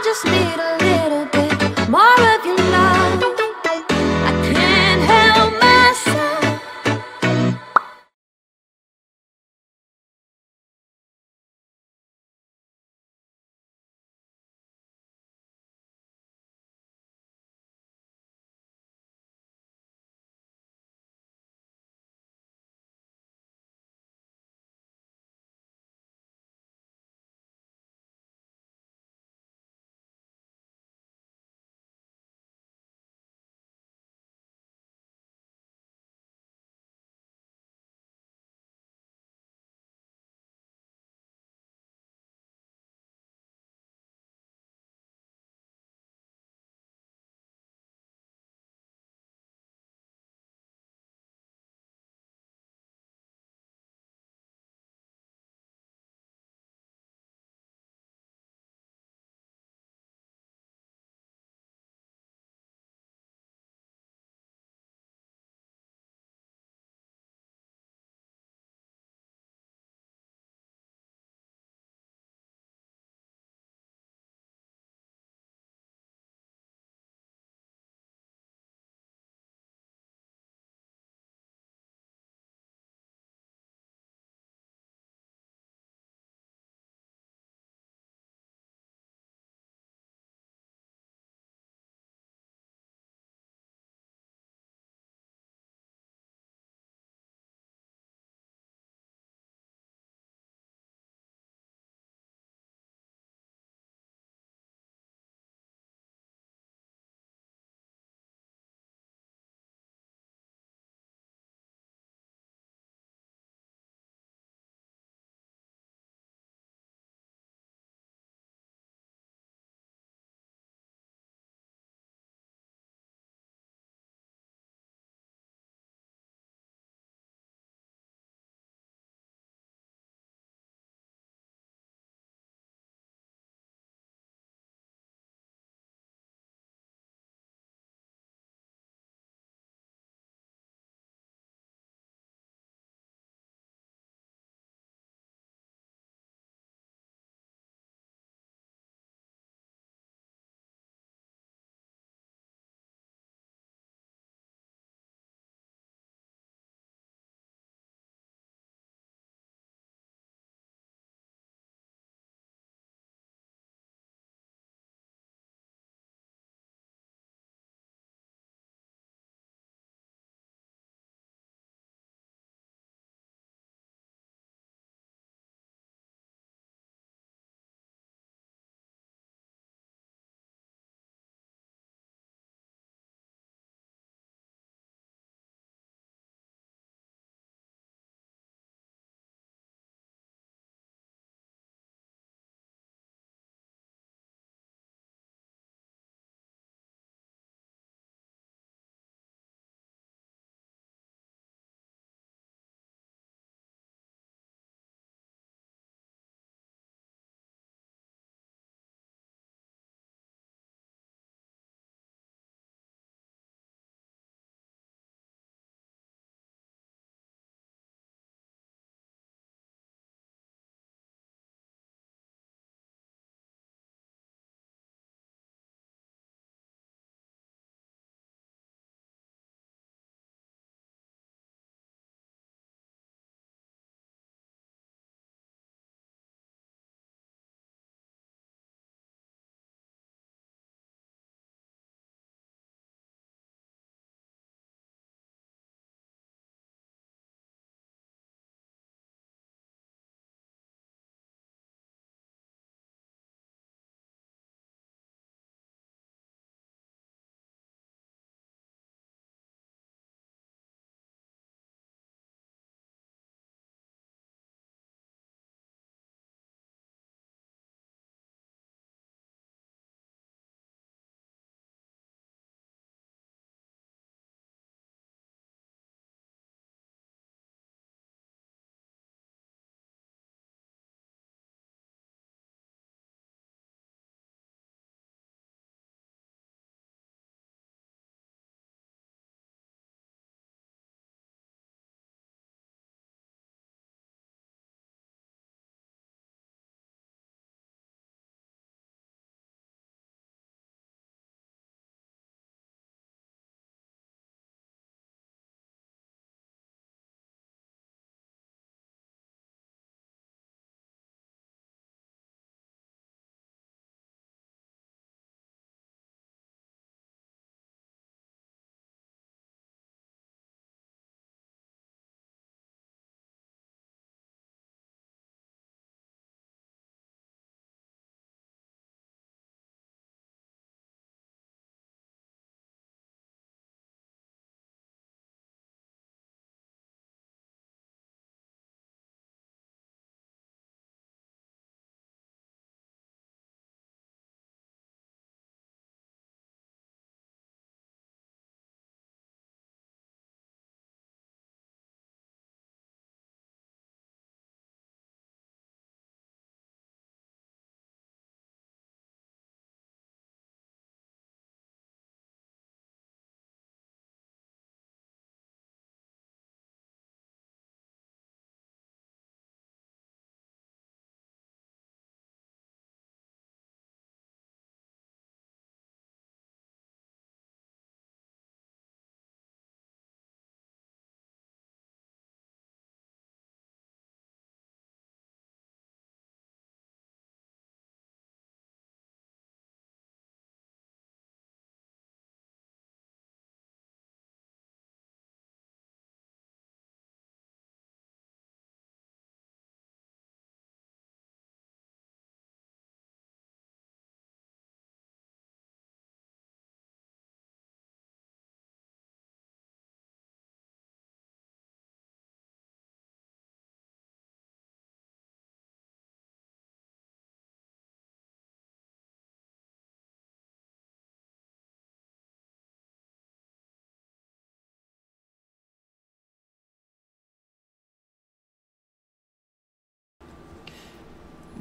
just need a little bit more of your love. I can't help myself.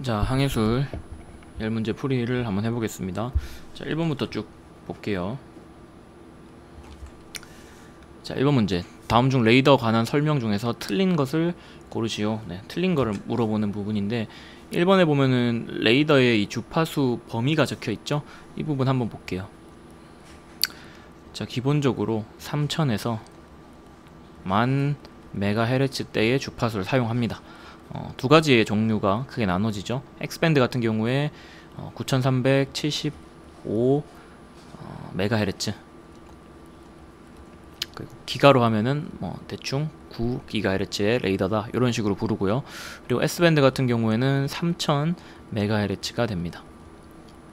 자, 항해술 10문제 풀이를 한번 해보겠습니다. 자, 1번부터 쭉 볼게요. 자, 1번 문제. 다음 중 레이더 관한 설명 중에서 틀린 것을 고르시오. 네, 틀린 거를 물어보는 부분인데 1번에 보면은 레이더의 이 주파수 범위가 적혀 있죠. 이 부분 한번 볼게요. 자, 기본적으로 3000에서 1000MHz대의 주파수를 사용합니다. 두 가지의 종류가 크게 나눠지죠. X밴드 같은 경우에 9375 MHz, 그리고 기가로 하면은 대충 9GHz의 레이더다 이런 식으로 부르고요. 그리고 S밴드 같은 경우에는 3000 MHz가 됩니다.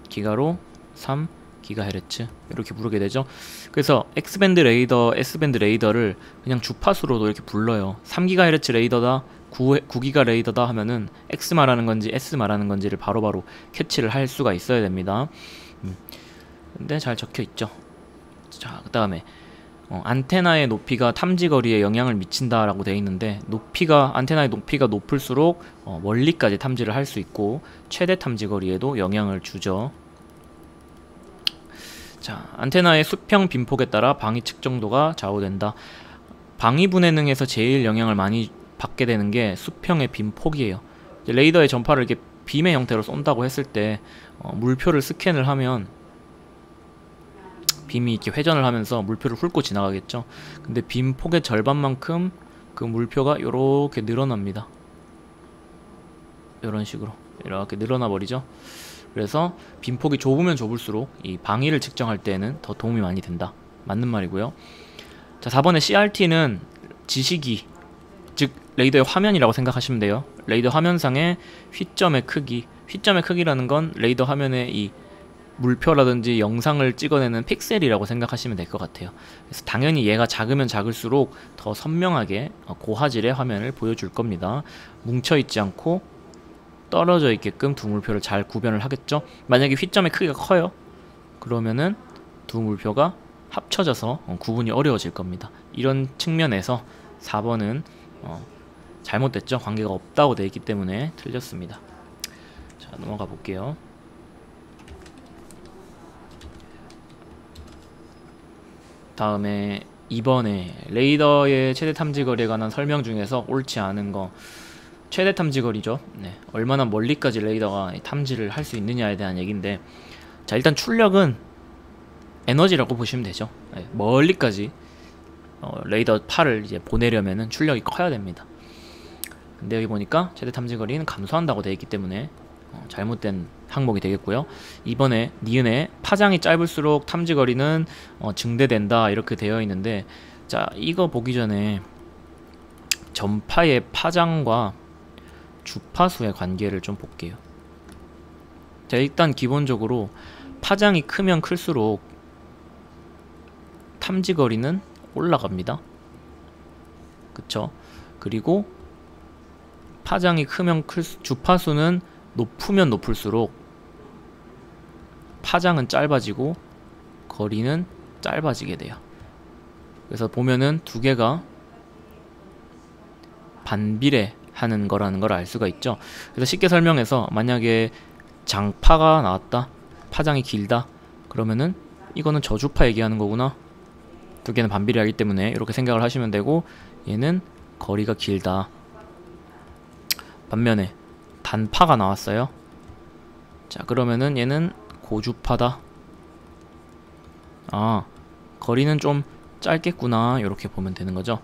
기가로 3GHz 이렇게 부르게 되죠. 그래서 X밴드 레이더, S밴드 레이더를 그냥 주파수로도 이렇게 불러요. 3GHz 레이더다, 9기가 레이더다 하면은 X 말하는 건지 S 말하는 건지를 바로바로 캐치를 할 수가 있어야 됩니다. 근데 잘 적혀 있죠. 자, 그 다음에 안테나의 높이가 탐지거리에 영향을 미친다 라고 되어 있는데, 안테나의 높이가 높을수록 멀리까지 탐지를 할 수 있고 최대 탐지거리에도 영향을 주죠. 자, 안테나의 수평 빈폭에 따라 방위 측정도가 좌우된다. 방위 분해능에서 제일 영향을 많이 받게 되는 게 수평의 빈폭이에요. 레이더의 전파를 이렇게 빔의 형태로 쏜다고 했을 때 물표를 스캔을 하면 빔이 이렇게 회전을 하면서 물표를 훑고 지나가겠죠. 근데 빔폭의 절반만큼 그 물표가 이렇게 늘어납니다. 이런 식으로 이렇게 늘어나 버리죠. 그래서 빔폭이 좁으면 좁을수록 이 방위를 측정할 때에는 더 도움이 많이 된다. 맞는 말이고요. 자, 4번의 CRT는 지시기, 즉 레이더의 화면이라고 생각하시면 돼요. 레이더 화면상의 휘점의 크기라는 건 레이더 화면에 이 물표라든지 영상을 찍어내는 픽셀이라고 생각하시면 될 것 같아요. 그래서 당연히 얘가 작으면 작을수록 더 선명하게 고화질의 화면을 보여줄 겁니다. 뭉쳐있지 않고 떨어져 있게끔 두 물표를 잘 구별을 하겠죠. 만약에 휘점의 크기가 커요, 그러면은 두 물표가 합쳐져서 구분이 어려워질 겁니다. 이런 측면에서 4번은 잘못됐죠. 관계가 없다고 되어 있기 때문에 틀렸습니다. 자, 넘어가 볼게요. 다음에 2번에 레이더의 최대 탐지거리에 관한 설명 중에서 옳지 않은 거, 최대 탐지거리죠. 네, 얼마나 멀리까지 레이더가 탐지를 할 수 있느냐에 대한 얘기인데, 자, 일단 출력은 에너지라고 보시면 되죠. 네, 멀리까지 레이더 팔을 이제 보내려면은 출력이 커야 됩니다. 근데 여기 보니까 최대 탐지거리는 감소한다고 되어 있기 때문에 잘못된 항목이 되겠고요. 이번에 니은에 파장이 짧을수록 탐지거리는 증대된다 이렇게 되어 있는데, 자, 이거 보기 전에 전파의 파장과 주파수의 관계를 좀 볼게요. 자, 일단 기본적으로 파장이 크면 클수록 탐지거리는 올라갑니다. 그쵸? 그리고 파장이 크면 주파수는 높으면 높을수록 파장은 짧아지고 거리는 짧아지게 돼요. 그래서 보면은 두 개가 반비례하는 거라는 걸 알 수가 있죠. 그래서 쉽게 설명해서 만약에 장파가 나왔다, 파장이 길다, 그러면은 이거는 저주파 얘기하는 거구나. 두 개는 반비례하기 때문에 이렇게 생각을 하시면 되고, 얘는 거리가 길다. 반면에 단파가 나왔어요. 자, 그러면은 얘는 고주파다. 아, 거리는 좀 짧겠구나 이렇게 보면 되는 거죠.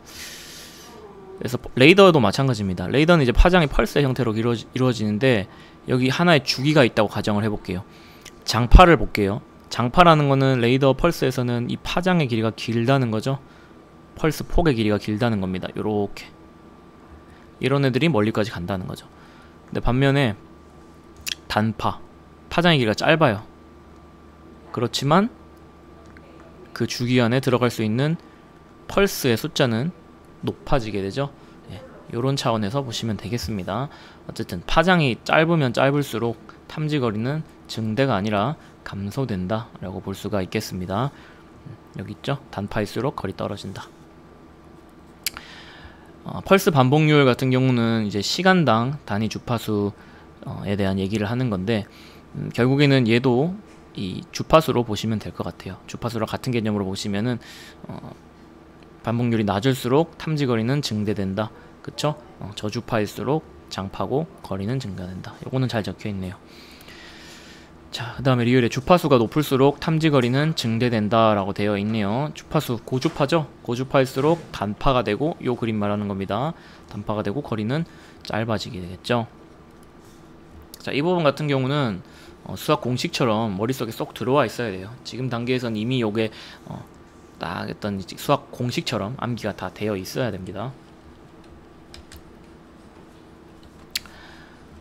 그래서 레이더도 마찬가지입니다. 레이더는 이제 파장이 펄스의 형태로 이루어지는데, 여기 하나의 주기가 있다고 가정을 해볼게요. 장파를 볼게요. 장파라는 거는 레이더 펄스에서는 이 파장의 길이가 길다는 거죠. 펄스 폭의 길이가 길다는 겁니다. 요렇게 이런 애들이 멀리까지 간다는 거죠. 근데 반면에 단파, 파장의 길이가 짧아요. 그렇지만 그 주기 안에 들어갈 수 있는 펄스의 숫자는 높아지게 되죠. 예, 요런 차원에서 보시면 되겠습니다. 어쨌든 파장이 짧으면 짧을수록 탐지거리는 증대가 아니라 감소된다 라고 볼 수가 있겠습니다. 여기 있죠? 단파일수록 거리 떨어진다. 펄스 반복률 같은 경우는 이제 시간당 단위 주파수 에 대한 얘기를 하는 건데, 결국에는 얘도 이 주파수로 보시면 될 것 같아요. 주파수랑 같은 개념으로 보시면은 반복률이 낮을수록 탐지거리는 증대된다. 그쵸? 저주파일수록 장파고 거리는 증가된다. 요거는 잘 적혀있네요. 자, 그 다음에 리을에 주파수가 높을수록 탐지거리는 증대된다 라고 되어 있네요. 주파수 고주파죠? 고주파일수록 단파가 되고, 요 그림 말하는 겁니다. 단파가 되고 거리는 짧아지게 되겠죠. 자, 이 부분 같은 경우는 수학 공식처럼 머릿속에 쏙 들어와 있어야 돼요. 지금 단계에선 이미 요게 딱 했던 수학 공식처럼 암기가 다 되어 있어야 됩니다.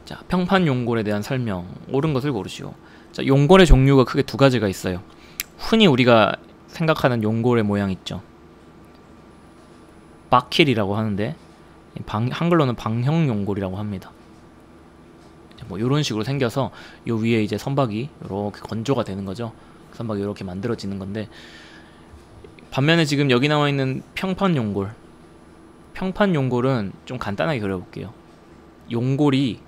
자, 평판 용골에 대한 설명. 옳은 것을 고르시오. 자, 용골의 종류가 크게 두 가지가 있어요. 흔히 우리가 생각하는 용골의 모양 있죠. 바킬이라고 하는데 한글로는 방형 용골이라고 합니다. 뭐 이런 식으로 생겨서 요 위에 이제 선박이 이렇게 건조가 되는 거죠. 선박이 이렇게 만들어지는 건데, 반면에 지금 여기 나와 있는 평판 용골. 평판 용골은 좀 간단하게 그려볼게요. 용골이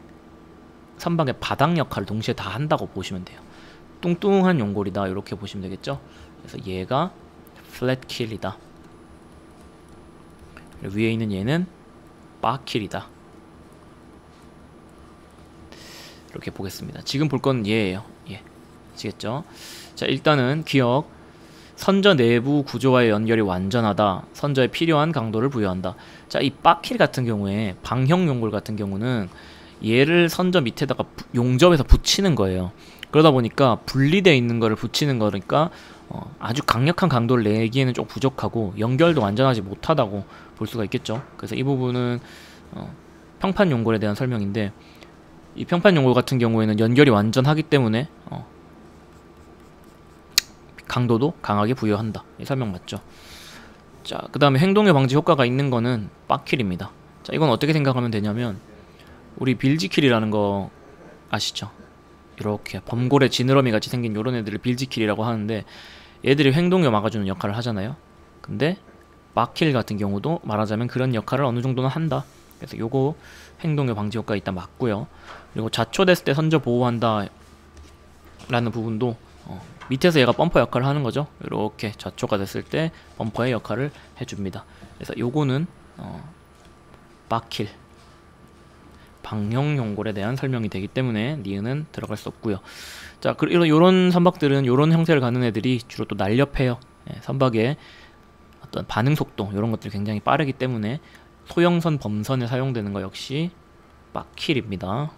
선박의 바닥 역할을 동시에 다 한다고 보시면 돼요. 뚱뚱한 용골이다 이렇게 보시면 되겠죠. 그래서 얘가 플랫킬이다. 위에 있는 얘는 바킬이다. 이렇게 보겠습니다. 지금 볼 건 얘예요. 예, 아시겠죠? 자, 일단은 기억. 선저 내부 구조와의 연결이 완전하다. 선저에 필요한 강도를 부여한다. 자, 이 바킬 같은 경우에, 방형 용골 같은 경우는 얘를 선저 밑에다가 용접해서 붙이는 거예요. 그러다 보니까 분리되어 있는 거를 붙이는 거니까 아주 강력한 강도를 내기에는 좀 부족하고 연결도 완전하지 못하다고 볼 수가 있겠죠. 그래서 이 부분은 평판 용골에 대한 설명인데, 이 평판 용골 같은 경우에는 연결이 완전하기 때문에 강도도 강하게 부여한다. 이 설명 맞죠? 자, 그 다음에 행동의 방지 효과가 있는 거는 바킬입니다. 자, 이건 어떻게 생각하면 되냐면, 우리 빌지킬이라는 거 아시죠? 이렇게 범골에 지느러미 같이 생긴 요런 애들을 빌지킬이라고 하는데, 얘들이 행동을 막아주는 역할을 하잖아요. 근데 바킬 같은 경우도 말하자면 그런 역할을 어느 정도는 한다. 그래서 요거 행동의 방지 효과 있다 맞고요. 그리고 자초됐을 때 선저 보호한다 라는 부분도 밑에서 얘가 범퍼 역할을 하는 거죠. 이렇게 좌초가 됐을 때 범퍼의 역할을 해줍니다. 그래서 요거는 바킬 방형 용골에 대한 설명이 되기 때문에 니은은 들어갈 수 없고요. 자, 이런 선박들은 이런 형태를 갖는 애들이 주로 또 날렵해요. 예, 선박의 어떤 반응 속도 이런 것들이 굉장히 빠르기 때문에 소형선 범선에 사용되는 거 역시 바킬입니다.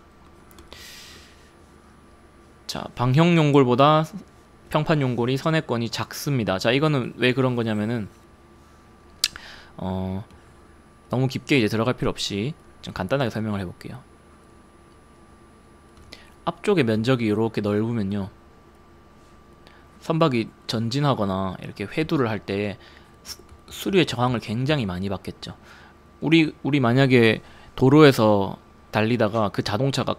자, 방형 용골보다 평판 용골이 선회권이 작습니다. 자, 이거는 왜 그런 거냐면은 너무 깊게 이제 들어갈 필요 없이 좀 간단하게 설명을 해볼게요. 앞쪽의 면적이 이렇게 넓으면요, 선박이 전진하거나 이렇게 회두를 할 때 수류의 저항을 굉장히 많이 받겠죠. 우리 만약에 도로에서 달리다가 그 자동차가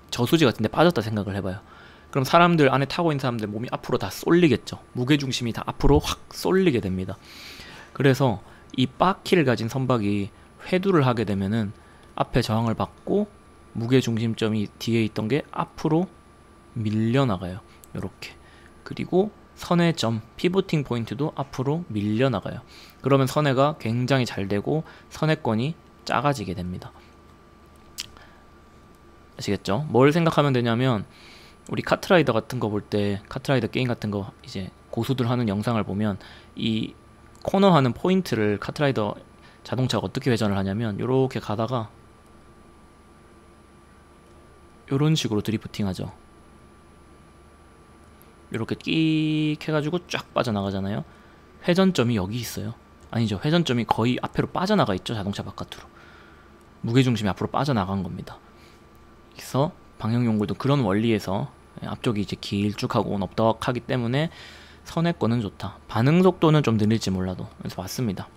저수지 같은 데 빠졌다 생각을 해봐요. 그럼 사람들 안에 타고 있는 사람들 몸이 앞으로 다 쏠리겠죠. 무게중심이 다 앞으로 확 쏠리게 됩니다. 그래서 이 바퀴를 가진 선박이 회두를 하게 되면은 앞에 저항을 받고 무게중심점이 뒤에 있던 게 앞으로 밀려나가요. 요렇게. 그리고 선회점, 피보팅 포인트도 앞으로 밀려나가요. 그러면 선회가 굉장히 잘 되고 선회권이 작아지게 됩니다. 아시겠죠? 뭘 생각하면 되냐면, 우리 카트라이더 같은 거 볼 때, 카트라이더 게임 같은 거 이제 고수들 하는 영상을 보면 이 코너 하는 포인트를 카트라이더 자동차가 어떻게 회전을 하냐면 요렇게 가다가 요런 식으로 드리프팅 하죠. 요렇게 끼익 해가지고 쫙 빠져나가잖아요. 회전점이 여기 있어요. 아니죠, 회전점이 거의 앞으로 빠져나가 있죠. 자동차 바깥으로 무게중심이 앞으로 빠져나간 겁니다. 그래서 방향용골도 그런 원리에서 앞쪽이 이제 길쭉하고 넙덕하기 때문에 선회권은 좋다. 반응 속도는 좀 느릴지 몰라도. 그래서 맞습니다.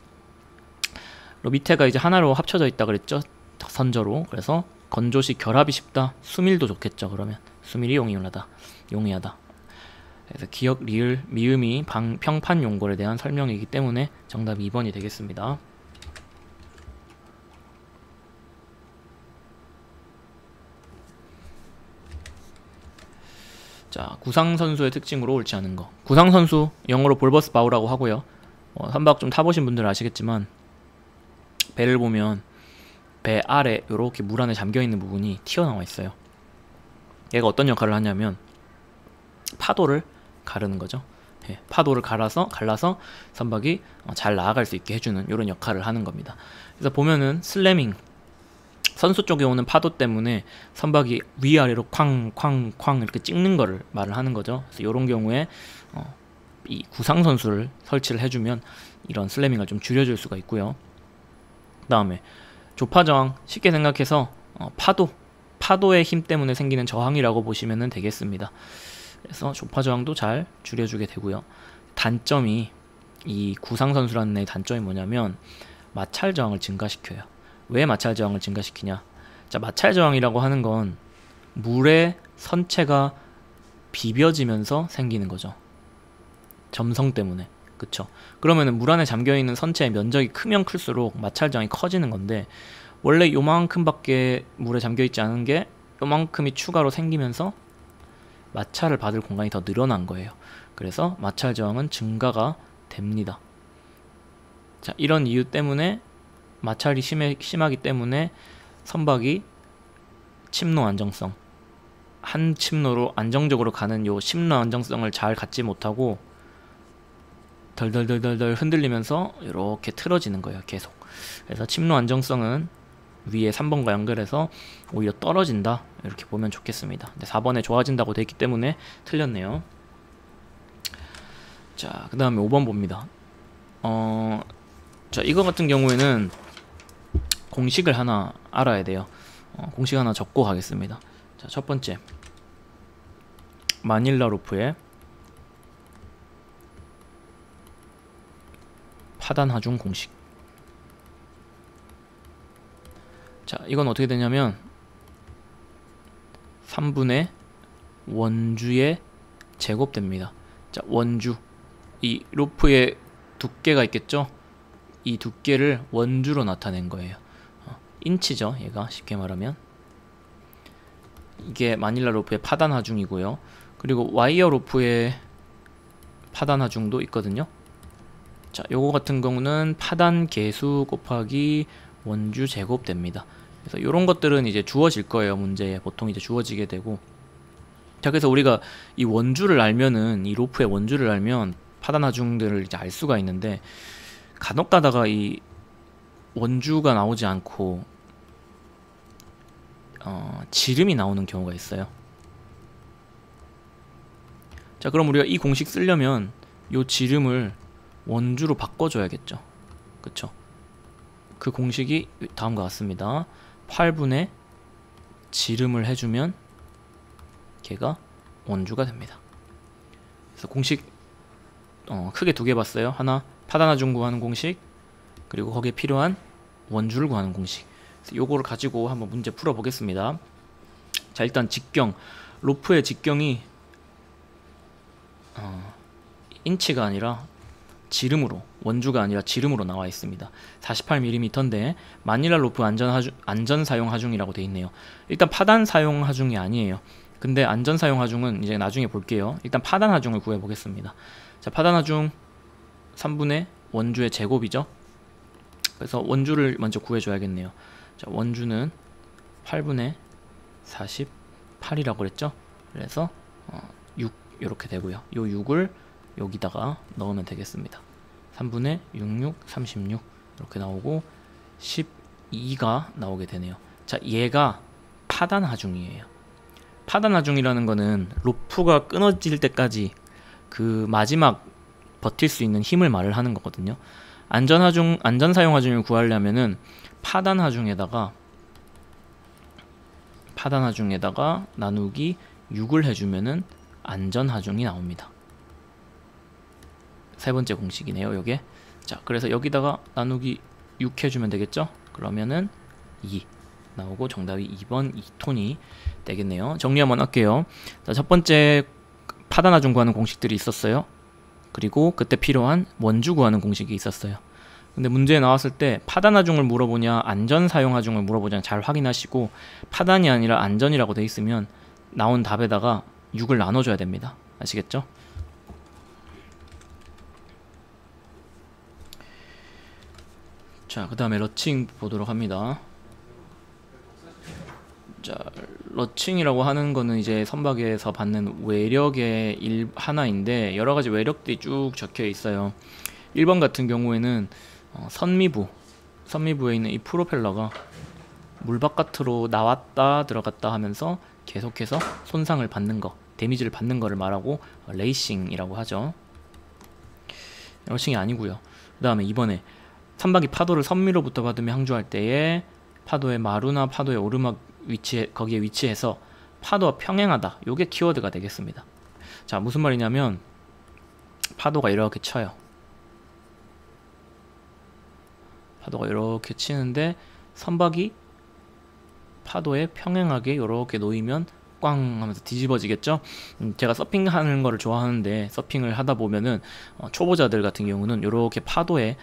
그리고 밑에가 이제 하나로 합쳐져 있다 그랬죠, 선저로. 그래서 건조시 결합이 쉽다. 수밀도 좋겠죠. 그러면 수밀이 용이하다. 그래서 기억, 리을, 미음이 평판 용골에 대한 설명이기 때문에 정답 2번이 되겠습니다. 자, 구상 선수의 특징으로 옳지 않은 거. 구상 선수 영어로 볼버스 바우라고 하고요. 선박 좀 타보신 분들은 아시겠지만 배를 보면 배 아래 이렇게 물 안에 잠겨 있는 부분이 튀어나와 있어요. 얘가 어떤 역할을 하냐면 파도를 가르는 거죠. 예, 파도를 갈라서 선박이 잘 나아갈 수 있게 해주는 이런 역할을 하는 겁니다. 그래서 보면은 슬래밍, 선수 쪽에 오는 파도 때문에 선박이 위아래로 쾅쾅쾅 이렇게 찍는 거를 말을 하는 거죠. 그래서 이런 경우에 이 구상 선수를 설치를 해주면 이런 슬래밍을 좀 줄여줄 수가 있고요. 그 다음에 조파 저항, 쉽게 생각해서 파도의 힘 때문에 생기는 저항이라고 보시면 되겠습니다. 그래서 조파 저항도 잘 줄여주게 되고요. 단점이, 이 구상 선수라는 애의 단점이 뭐냐면 마찰 저항을 증가시켜요. 왜 마찰 저항을 증가시키냐? 자, 마찰 저항이라고 하는 건 물의 선체가 비벼지면서 생기는 거죠. 점성 때문에. 그쵸? 그러면은 물 안에 잠겨있는 선체의 면적이 크면 클수록 마찰 저항이 커지는 건데, 원래 요만큼밖에 물에 잠겨있지 않은 게 요만큼이 추가로 생기면서 마찰을 받을 공간이 더 늘어난 거예요. 그래서 마찰 저항은 증가가 됩니다. 자, 이런 이유 때문에 마찰이 심하기 때문에 선박이 침노 안정성, 한 침노로 안정적으로 가는 요 침노 안정성을 잘 갖지 못하고 덜덜덜덜 흔들리면서 이렇게 틀어지는 거예요. 계속. 그래서 침노 안정성은 위에 3번과 연결해서 오히려 떨어진다, 이렇게 보면 좋겠습니다. 근데 4번에 좋아진다고 되어 있기 때문에 틀렸네요. 자, 그 다음에 5번 봅니다. 자, 이거 같은 경우에는 공식을 하나 알아야 돼요. 공식 하나 적고 가겠습니다. 자, 첫 번째, 마닐라 로프의 파단 하중 공식. 자, 이건 어떻게 되냐면 3분의 원주의 제곱됩니다. 자, 원주, 이 로프의 두께가 있겠죠? 이 두께를 원주로 나타낸 거예요. 인치죠, 얘가. 쉽게 말하면 이게 마닐라 로프의 파단 하중이고요. 그리고 와이어 로프의 파단 하중도 있거든요. 자, 요거 같은 경우는 파단 계수 곱하기 원주 제곱 됩니다. 그래서 요런 것들은 이제 주어질 거예요. 문제에 보통 이제 주어지게 되고. 자, 그래서 우리가 이 원주를 알면은, 이 로프의 원주를 알면 파단 하중들을 이제 알 수가 있는데, 간혹 가다가 이 원주가 나오지 않고 지름이 나오는 경우가 있어요. 자, 그럼 우리가 이 공식 쓰려면 요 지름을 원주로 바꿔줘야겠죠. 그쵸? 그 공식이 다음과 같습니다. 8분의 지름을 해주면 걔가 원주가 됩니다. 그래서 공식 크게 두 개 봤어요. 하나, 파단 하중 구하는 공식, 그리고 거기에 필요한 원주를 구하는 공식. 그래서 요거를 가지고 한번 문제 풀어보겠습니다. 자, 일단 직경, 로프의 직경이 인치가 아니라 지름으로, 원주가 아니라 지름으로 나와 있습니다. 48mm인데 마닐라 로프 안전 사용 하중이라고 되어 있네요. 일단 파단 사용 하중이 아니에요. 근데 안전 사용 하중은 이제 나중에 볼게요. 일단 파단 하중을 구해 보겠습니다. 자, 파단 하중 3분의 원주의 제곱이죠. 그래서 원주를 먼저 구해 줘야겠네요. 자, 원주는 8분의 48이라고 그랬죠. 그래서 6 이렇게 되고요. 요 6을 여기다가 넣으면 되겠습니다. 3분의 66, 36 이렇게 나오고 12가 나오게 되네요. 자, 얘가 파단 하중이에요. 파단 하중이라는 거는 로프가 끊어질 때까지 그 마지막 버틸 수 있는 힘을 말을 하는 거거든요. 안전 사용 하중을 구하려면은 파단 하중에다가 나누기 6을 해주면은 안전 하중이 나옵니다. 세 번째 공식이네요, 요게. 자, 그래서 여기다가 나누기 6 해주면 되겠죠? 그러면은 2 나오고 정답이 2번 2톤이 되겠네요. 정리 한번 할게요. 자, 첫 번째 파단 하중 구하는 공식들이 있었어요. 그리고 그때 필요한 원주 구하는 공식이 있었어요. 근데 문제에 나왔을 때 파단 하중을 물어보냐 안전 사용 하중을 물어보냐 잘 확인하시고, 파단이 아니라 안전이라고 돼 있으면 나온 답에다가 6을 나눠줘야 됩니다. 아시겠죠? 자, 그 다음에 러칭 보도록 합니다. 자, 러칭이라고 하는 거는 이제 선박에서 받는 외력의 하나인데 여러가지 외력들이 쭉 적혀 있어요. 1번 같은 경우에는 선미부에 있는 이 프로펠러가 물 바깥으로 나왔다 들어갔다 하면서 계속해서 손상을 받는 거, 데미지를 받는 거를 말하고 레이싱이라고 하죠. 러칭이 아니고요. 그 다음에 2번에 선박이 파도를 선미로부터 받으며 항주할 때에 파도의 마루나 파도의 오르막 거기에 위치해서 파도와 평행하다. 요게 키워드가 되겠습니다. 자, 무슨 말이냐면 파도가 이렇게 쳐요. 파도가 이렇게 치는데 선박이 파도에 평행하게 이렇게 놓이면 꽝 하면서 뒤집어지겠죠. 제가 서핑하는 거를 좋아하는데 서핑을 하다 보면은 초보자들 같은 경우는 이렇게 파도에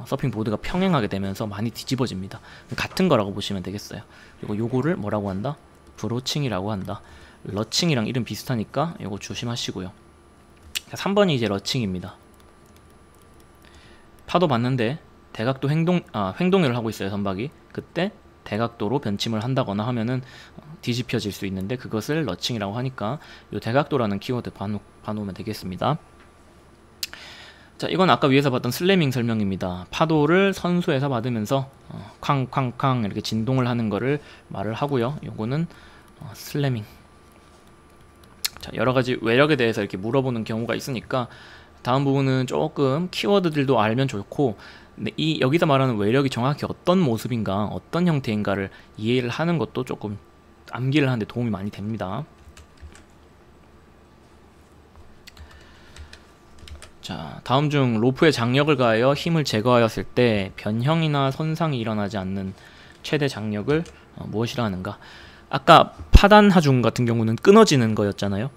서핑 보드가 평행하게 되면서 많이 뒤집어집니다. 같은 거라고 보시면 되겠어요. 그리고 요거를 뭐라고 한다? 브로칭이라고 한다. 러칭이랑 이름 비슷하니까 요거 조심하시고요. 3번이 이제 러칭입니다. 파도 봤는데 대각도 횡동을 하고 있어요, 선박이. 그때 대각도로 변침을 한다거나 하면은 뒤집혀질 수 있는데 그것을 러칭이라고 하니까 요 대각도라는 키워드 봐놓으면 되겠습니다. 자, 이건 아까 위에서 봤던 슬래밍 설명입니다. 파도를 선수에서 받으면서 쾅쾅쾅 이렇게 진동을 하는 거를 말을 하고요. 요거는 슬래밍. 자, 여러가지 외력에 대해서 이렇게 물어보는 경우가 있으니까 다음 부분은 조금 키워드들도 알면 좋고, 근데 여기서 말하는 외력이 정확히 어떤 모습인가, 어떤 형태인가를 이해를 하는 것도 조금 암기를 하는데 도움이 많이 됩니다. 자, 다음 중 로프에 장력을 가하여 힘을 제거하였을 때 변형이나 손상이 일어나지 않는 최대 장력을 무엇이라 하는가? 아까 파단 하중 같은 경우는 끊어지는 거였잖아요.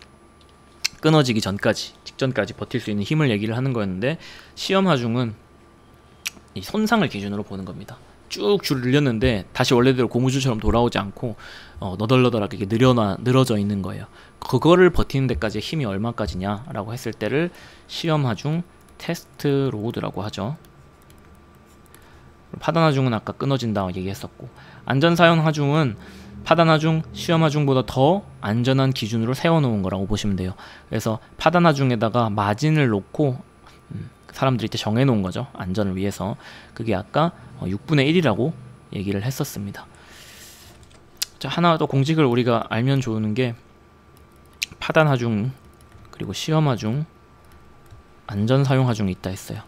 끊어지기 직전까지 버틸 수 있는 힘을 얘기를 하는 거였는데, 시험 하중은 이 손상을 기준으로 보는 겁니다. 쭉 줄을 늘렸는데 다시 원래대로 고무줄처럼 돌아오지 않고 너덜너덜하게 이렇게 늘어져 있는 거예요. 그거를 버티는 데까지 힘이 얼마까지냐 라고 했을 때를 시험 하중 테스트 로드라고 하죠. 파단 하중은 아까 끊어진다고 얘기했었고, 안전 사용 하중은 파단 하중, 시험 하중보다 더 안전한 기준으로 세워놓은 거라고 보시면 돼요. 그래서 파단 하중에다가 마진을 놓고 사람들이 이때 정해놓은 거죠. 안전을 위해서. 그게 아까 6분의 1이라고 얘기를 했었습니다. 자, 하나 더 공식을 우리가 알면 좋은 게 파단 하중, 그리고 시험 하중, 안전 사용 하중이 있다 했어요.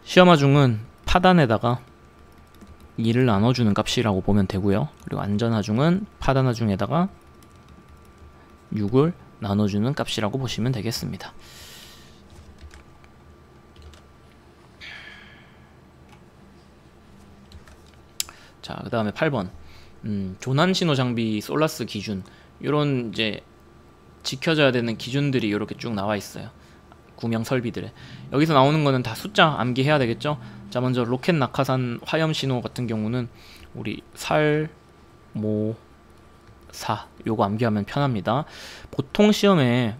시험 하중은 파단에다가 2를 나눠주는 값이라고 보면 되고요. 그리고 안전 하중은 파단 하중에다가 6을 나눠주는 값이라고 보시면 되겠습니다. 자, 그 다음에 8번 조난 신호 장비 솔라스 기준, 요런 이제 지켜져야 되는 기준들이 이렇게 쭉 나와 있어요. 구명 설비들에. 여기서 나오는 거는 다 숫자 암기해야 되겠죠. 자, 먼저 로켓 낙하산 화염 신호 같은 경우는 우리 살, 모, 사 요거 암기하면 편합니다. 보통 시험에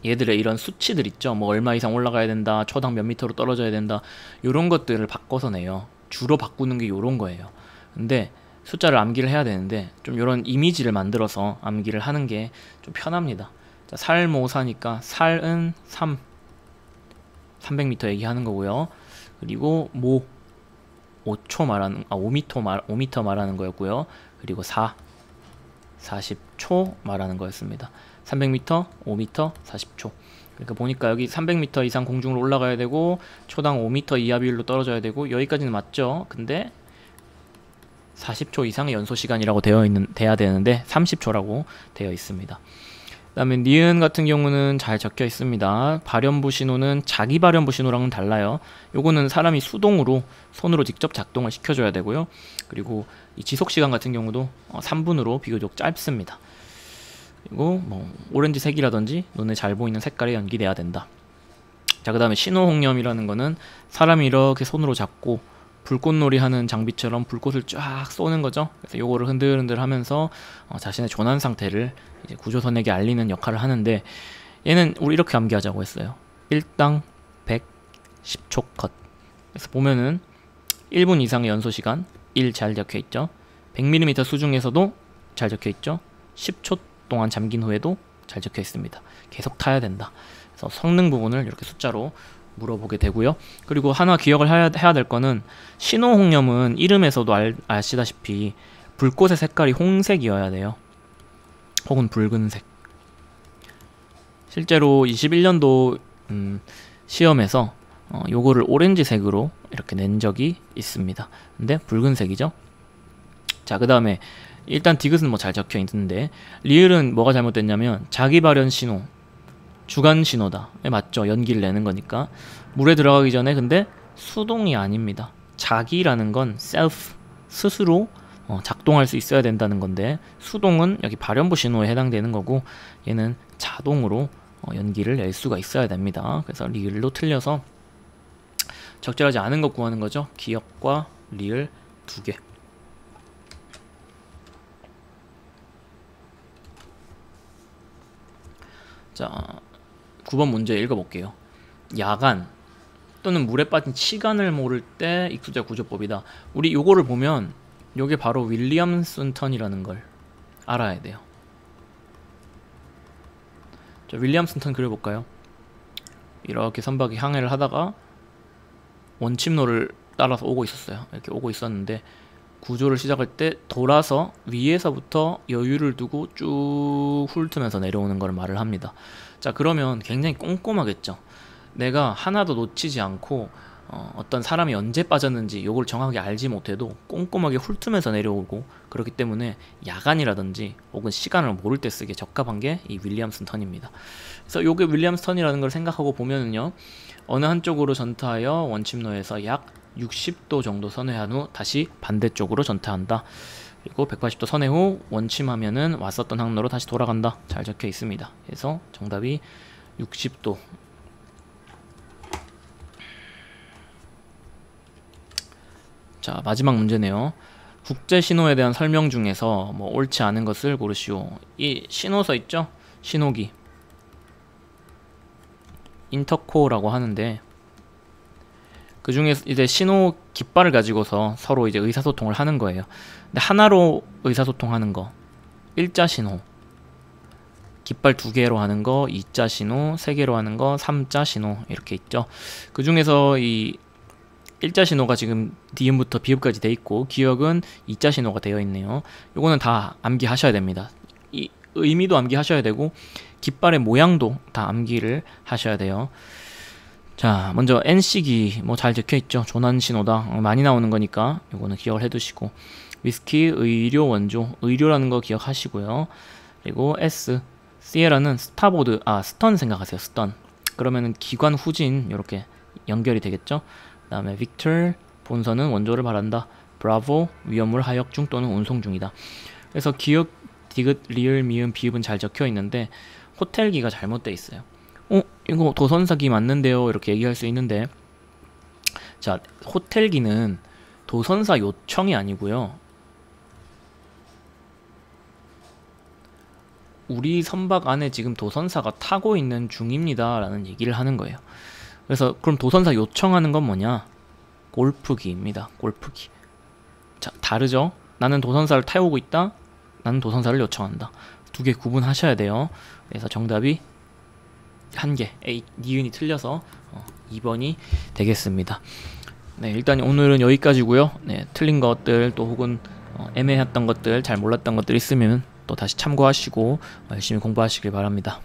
얘들의 이런 수치들 있죠. 뭐 얼마 이상 올라가야 된다, 초당 몇 미터로 떨어져야 된다, 요런 것들을 바꿔서 내요. 주로 바꾸는 게 요런 거예요. 근데 숫자를 암기를 해야 되는데 좀 요런 이미지를 만들어서 암기를 하는 게 좀 편합니다. 자, 살모사니까 살은 300m 얘기하는 거고요. 그리고 모 5초 말하는 5m 말하는 거였고요. 그리고 40초 말하는 거였습니다. 300m, 5m, 40초. 그러니까 보니까 여기 300m 이상 공중으로 올라가야 되고 초당 5m 이하 비율로 떨어져야 되고, 여기까지는 맞죠. 근데 40초 이상의 연소 시간이라고 돼야 되는데 30초라고 되어 있습니다. 그 다음에 니은 같은 경우는 잘 적혀 있습니다. 발연부 신호는 자기 발연부 신호랑은 달라요. 요거는 사람이 수동으로 손으로 직접 작동을 시켜줘야 되고요. 그리고 이 지속시간 같은 경우도 3분으로 비교적 짧습니다. 그리고 뭐 오렌지색이라든지 눈에 잘 보이는 색깔에 연기돼야 된다. 자, 그 다음에 신호홍염이라는 거는 사람이 이렇게 손으로 잡고 불꽃놀이 하는 장비처럼 불꽃을 쫙 쏘는 거죠. 그래서 요거를 흔들흔들 하면서 자신의 조난 상태를 이제 구조선에게 알리는 역할을 하는데, 얘는 우리 이렇게 암기하자고 했어요. 1당 100 10초 컷. 그래서 보면은 1분 이상의 연소시간 1 잘 적혀있죠. 100mm 수중에서도 잘 적혀있죠. 10초 동안 잠긴 후에도 잘 적혀있습니다. 계속 타야 된다. 그래서 성능 부분을 이렇게 숫자로 물어보게 되고요. 그리고 하나 기억을 해야 될 거는, 신호홍염은 이름에서도 아시다시피 불꽃의 색깔이 홍색이어야 돼요. 혹은 붉은색. 실제로 21년도 시험에서 요거를 오렌지색으로 이렇게 낸 적이 있습니다. 근데 붉은색이죠. 자, 그 다음에 일단 디귿은 뭐 잘 적혀 있는데, 리을은 뭐가 잘못됐냐면 자기 발현 신호, 주간 신호다. 맞죠? 연기를 내는 거니까. 물에 들어가기 전에 근데 수동이 아닙니다. 자기라는 건 self, 스스로 작동할 수 있어야 된다는 건데, 수동은 여기 발현부 신호에 해당되는 거고, 얘는 자동으로 연기를 낼 수가 있어야 됩니다. 그래서 리을로 틀려서 적절하지 않은 것 구하는 거죠. 기역과 리을 두 개. 자, 9번 문제 읽어볼게요. 야간 또는 물에 빠진 시간을 모를 때 익수자 구조법이다. 우리 요거를 보면 요게 바로 윌리엄 순턴이라는 걸 알아야 돼요. 자, 윌리엄 순턴 그려볼까요? 이렇게 선박이 항해를 하다가 원침로를 따라서 오고 있었어요. 이렇게 오고 있었는데, 구조를 시작할 때 돌아서 위에서부터 여유를 두고 쭉 훑으면서 내려오는 걸 말을 합니다. 자, 그러면 굉장히 꼼꼼하겠죠. 내가 하나도 놓치지 않고 어떤 사람이 언제 빠졌는지 요걸 정확하게 알지 못해도 꼼꼼하게 훑으면서 내려오고, 그렇기 때문에 야간이라든지 혹은 시간을 모를 때 쓰기에 적합한 게 이 윌리엄슨 턴입니다. 그래서 요게 윌리엄슨 턴이라는 걸 생각하고 보면은요, 어느 한쪽으로 전타하여 원침로에서 약 60도 정도 선회한 후 다시 반대쪽으로 전타한다. 그리고 180도 선회 후 원침하면은 왔었던 항로로 다시 돌아간다. 잘 적혀 있습니다. 그래서 정답이 60도. 자, 마지막 문제네요. 국제 신호에 대한 설명 중에서 뭐 옳지 않은 것을 고르시오. 이 신호서 있죠? 신호기. 인터코라고 하는데, 그 중에 이제 신호 깃발을 가지고서 서로 이제 의사소통을 하는 거예요. 근데 하나로 의사소통하는 거, 일자 신호. 깃발 2개로 하는 거, 2자 신호, 3개로 하는 거, 3자 신호 이렇게 있죠. 그 중에서 이 일자 신호가 지금 디음부터 비읍까지 돼 있고, 기역은 2자 신호가 되어 있네요. 요거는 다 암기하셔야 됩니다. 이 의미도 암기하셔야 되고 깃발의 모양도 다 암기를 하셔야 돼요. 자, 먼저 NC기 뭐 잘 적혀있죠. 조난 신호다. 많이 나오는 거니까 요거는 기억을 해두시고, 위스키 의료 원조, 의료라는 거 기억하시고요. 그리고 S, 시에라는 스타보드, 스턴 생각하세요. 스턴. 그러면은 기관 후진 이렇게 연결이 되겠죠. 그 다음에 빅터, 본선은 원조를 바란다. 브라보, 위험물 하역 중 또는 운송 중이다. 그래서 기역, 디귿, 리을, 미음, 비읍은 잘 적혀 있는데 호텔기가 잘못돼 있어요. 이거 도선사기 맞는데요? 이렇게 얘기할 수 있는데, 자, 호텔기는 도선사 요청이 아니고요, 우리 선박 안에 지금 도선사가 타고 있는 중입니다 라는 얘기를 하는 거예요. 그래서 그럼 도선사 요청하는 건 뭐냐? 골프기입니다. 골프기. 자, 다르죠? 나는 도선사를 태우고 있다, 나는 도선사를 요청한다. 두 개 구분하셔야 돼요. 그래서 정답이 한 개, 니은이 틀려서 2번이 되겠습니다. 네, 일단 오늘은 여기까지고요. 네, 틀린 것들 또 혹은 애매했던 것들, 잘 몰랐던 것들 있으면 또 다시 참고하시고 열심히 공부하시길 바랍니다.